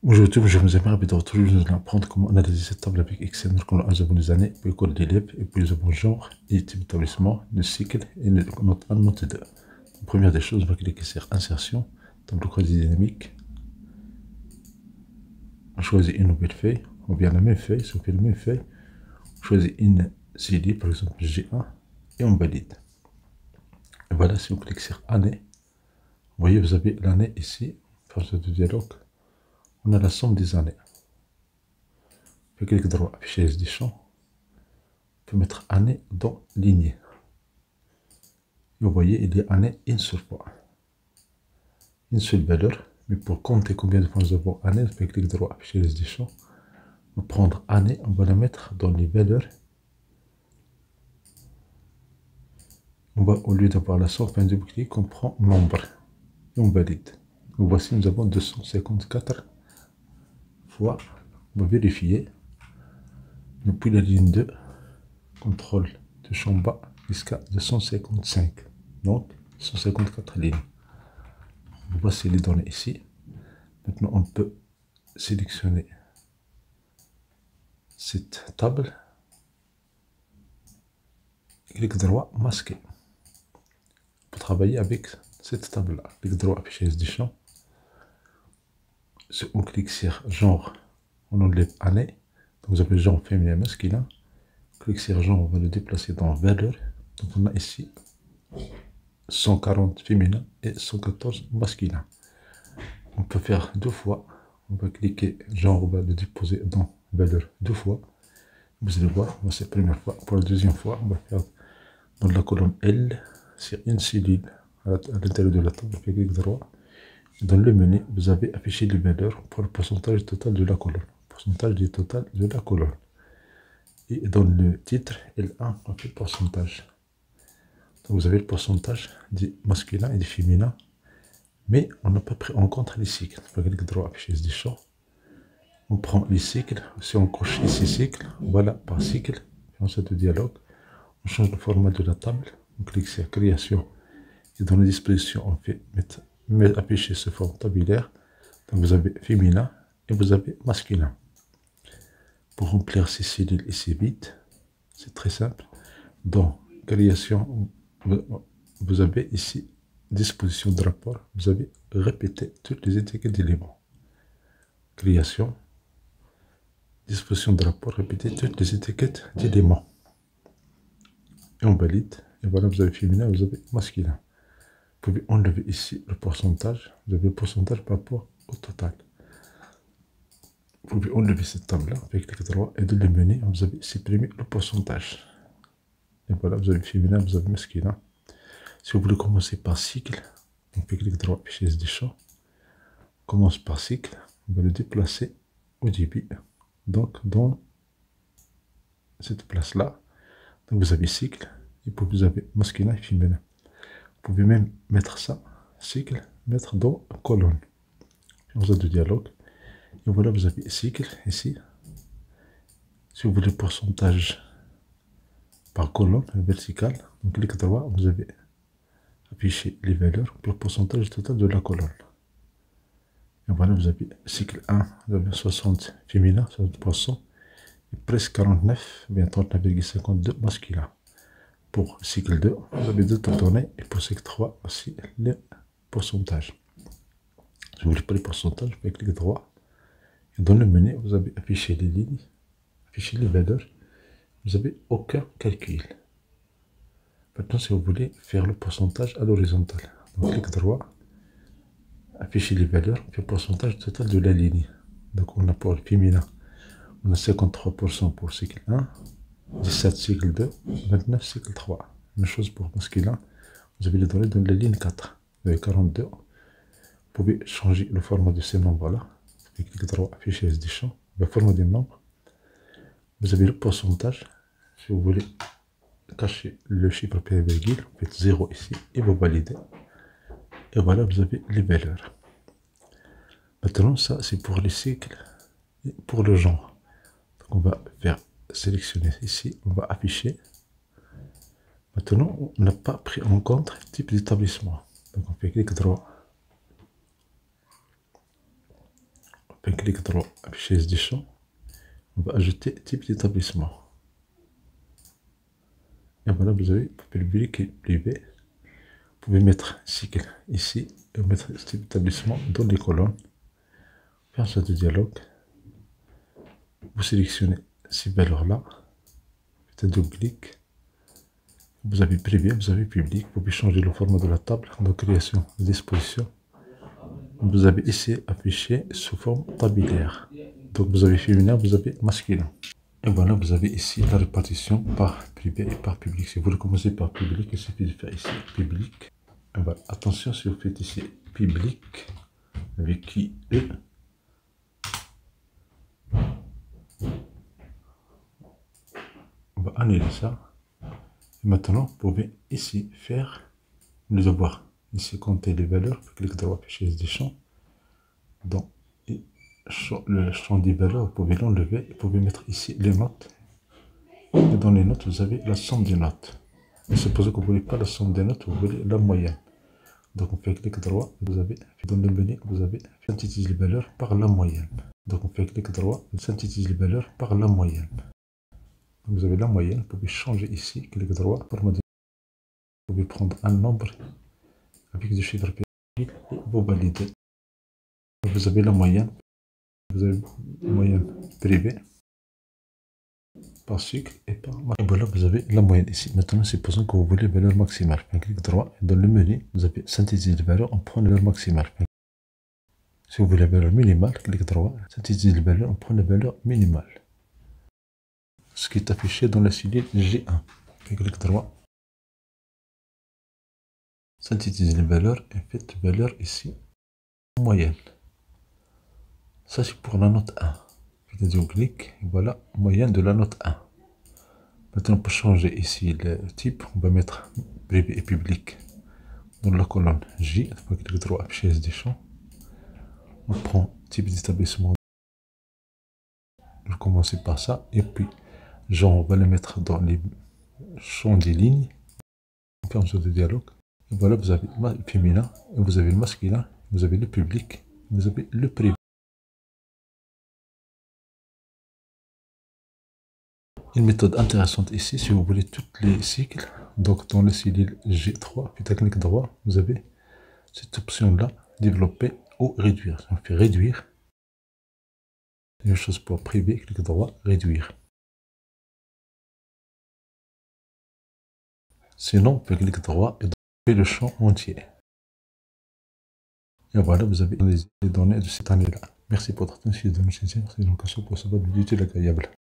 Aujourd'hui, je vous aimerais retrouver apprendre comment analyser cette table avec Excel. Donc, nous avons les années, puis code d'élèves, et puis nous avons le genre, et type d'établissement, le cycle, et notre méthode. Première des choses, on va cliquer sur Insertion, tableau croisé dynamique. On choisit une nouvelle feuille, ou bien la même feuille, si on fait la même feuille, on choisit une série, par exemple G1, et on valide. Et voilà, si on clique sur Année, vous voyez, vous avez l'année ici, force de dialogue, on a la somme des années. Puis clic droit, afficher les champs. On peut mettre année dans lignée. Et vous voyez, il y a année une seule fois. Une seule valeur. Mais pour compter combien de fois nous avons année, on fait clic droit, afficher les champs. On va prendre année, on va la mettre dans les valeurs. On va, au lieu d'avoir la somme, fin de clic, on prend nombre. Et on valide. Donc voici, nous avons 254 fois. On va vérifier. Depuis la ligne 2, contrôle de champ bas jusqu'à 255. Donc, 154 lignes. Voici les données ici. Maintenant, on peut sélectionner cette table. Clic droit, masquer. Pour travailler avec cette table-là. Clic droit, afficher des champs. Si on clique sur genre, on enlève année. Donc, vous avez genre féminin masculin. Clic sur genre, on va le déplacer dans valeur. Donc, on a ici 140 féminin et 114 masculin. On peut faire deux fois. On va cliquer genre, on va le déposer dans valeur deux fois. Vous allez voir, c'est la première fois. Pour la deuxième fois, on va faire dans la colonne L, sur une cellule à l'intérieur de la table, on fait clic droit. Dans le menu, vous avez affiché les valeurs pour le pourcentage total de la colonne. Pourcentage du total de la colonne. Et dans le titre, L1, on fait pourcentage. Donc vous avez le pourcentage des masculins et des féminins. Mais on n'a pas pris en compte les cycles. On fait clic droit, afficher des champs. On prend les cycles. Si on coche ici cycle, voilà par cycle. On se de dialogue. On change le format de la table. On clique sur création. Et dans les dispositions, on fait afficher ce forme tabulaire. Donc vous avez féminin et vous avez masculin. Pour remplir ces cellules et ces bits, c'est très simple. Dans création, vous avez ici disposition de rapport. Vous avez répété toutes les étiquettes d'éléments. Création, disposition de rapport, répéter toutes les étiquettes d'éléments. Et on valide. Et voilà, vous avez féminin, vous avez masculin. Vous pouvez enlever ici le pourcentage. Vous avez le pourcentage par rapport au total. Vous pouvez enlever cette table-là avec clic droit et de le menu. Vous avez supprimé le pourcentage. Et voilà, vous avez féminin, vous avez masculin. Si vous voulez commencer par cycle, on fait clic droit, afficher des champs. Commence par cycle. On va le déplacer au début. Donc, dans cette place-là, vous avez cycle. Et puis vous avez masculin et féminin. Vous pouvez même mettre ça, cycle, mettre dans colonne. Vous avez de dialogue. Et voilà, vous avez cycle ici. Si vous voulez pourcentage par colonne verticale, donc clic droit, vous avez affiché les valeurs pour le pourcentage total de la colonne. Et voilà, vous avez cycle 1, vous avez 60 féminin, 60%, et presque 49, bien 39,52 masculin. Pour cycle 2, vous avez d'autres données, et pour cycle 3 aussi, les pourcentages. Si vous voulez pas les pourcentages, vous pouvez cliquer droit. Et dans le menu, vous avez affiché les lignes, affiché les valeurs. Vous n'avez aucun calcul. Maintenant, si vous voulez faire le pourcentage à l'horizontale, donc clic droit, afficher les valeurs, puis le pourcentage total de la ligne. Donc on a pour le féminin, on a 53% pour cycle 1, 17 cycle 2, 29 cycle 3. Même chose pour masculin, vous avez les données dans la ligne 4. Vous avez 42. Vous pouvez changer le format de ces nombres-là. Clic droit, afficher des champs, le format des nombres. Vous avez le pourcentage. Si vous voulez cacher le chiffre après virgule, vous faites 0 ici et vous validez. Et voilà, vous avez les valeurs. Maintenant, ça c'est pour les cycles et pour le genre. Donc, on va faire sélectionner ici, on va afficher. Maintenant, on n'a pas pris en compte le type d'établissement. Donc, on fait clic droit. un clic droit, afficher des champs. On va ajouter type d'établissement. Et voilà, vous avez public et privé. Vous pouvez mettre cycle ici et mettre type d'établissement dans les colonnes. Faire ça de dialogue. Vous sélectionnez ces valeurs-là. Faites un double clic. Vous avez privé, vous avez public. Vous pouvez changer le format de la table de création et disposition. Vous avez ici affiché sous forme tablière. Donc vous avez féminin, vous avez masculin. Et voilà, vous avez ici la répartition par privé et par public. Si vous voulez commencer par public, il suffit de faire ici public. Et voilà. Attention, si vous faites ici public avec IE, on va annuler ça. Et maintenant, vous pouvez ici faire le devoir. Ici, compter les valeurs. Clic droit, afficher des champs. Dans le champ des valeurs, vous pouvez l'enlever. Vous pouvez mettre ici les notes. Et dans les notes, vous avez la somme des notes. Mais supposez que vous ne voulez pas la somme des notes, vous voulez la moyenne. Donc on fait clic droit, vous avez dans le menu, vous avez synthétiser les valeurs par la moyenne. Donc on fait clic droit, vous synthétisez les valeurs par la moyenne. Donc vous avez la moyenne, vous pouvez changer ici, clic droit, format de... Vous pouvez prendre un nombre avec des chiffres et vous validez. Vous avez la moyenne, vous avez la moyenne privée par cycle et par... Et voilà, vous avez la moyenne ici. Maintenant, supposons que vous voulez valeur maximale. Un clic droit, et dans le menu, vous avez synthétiser les valeurs, on prend la valeur maximale. Si vous voulez la valeur minimale, clic droit, synthétiser les valeurs, on prend la valeur minimale. Ce qui est affiché dans la cellule G1. Clic droit, synthétiser les valeurs et faites valeur ici, moyenne. Ça, c'est pour la note 1. Faites un double clic, et voilà, moyenne de la note 1. Maintenant, pour changer ici le type, on va mettre privé et public dans la colonne J. Clic droit, afficher des champs. On prend type d'établissement. Je vais commencer par ça. Et puis, genre, on va le mettre dans les champs des lignes. On fait un jeu de dialogue. Et voilà, vous avez le féminin, et vous avez le masculin, vous avez le public, vous avez le privé. Une méthode intéressante ici, si vous voulez tous les cycles, donc dans le cellule G3, puis clic droit, vous avez cette option-là, développer ou réduire. On fait réduire. Une chose pour privé, clic droit, réduire. Sinon, on peut clic droit et développer le champ entier. Et voilà, vous avez les données de cette année-là. Merci pour votre attention. C'est donc un pour ce vidéo agréable.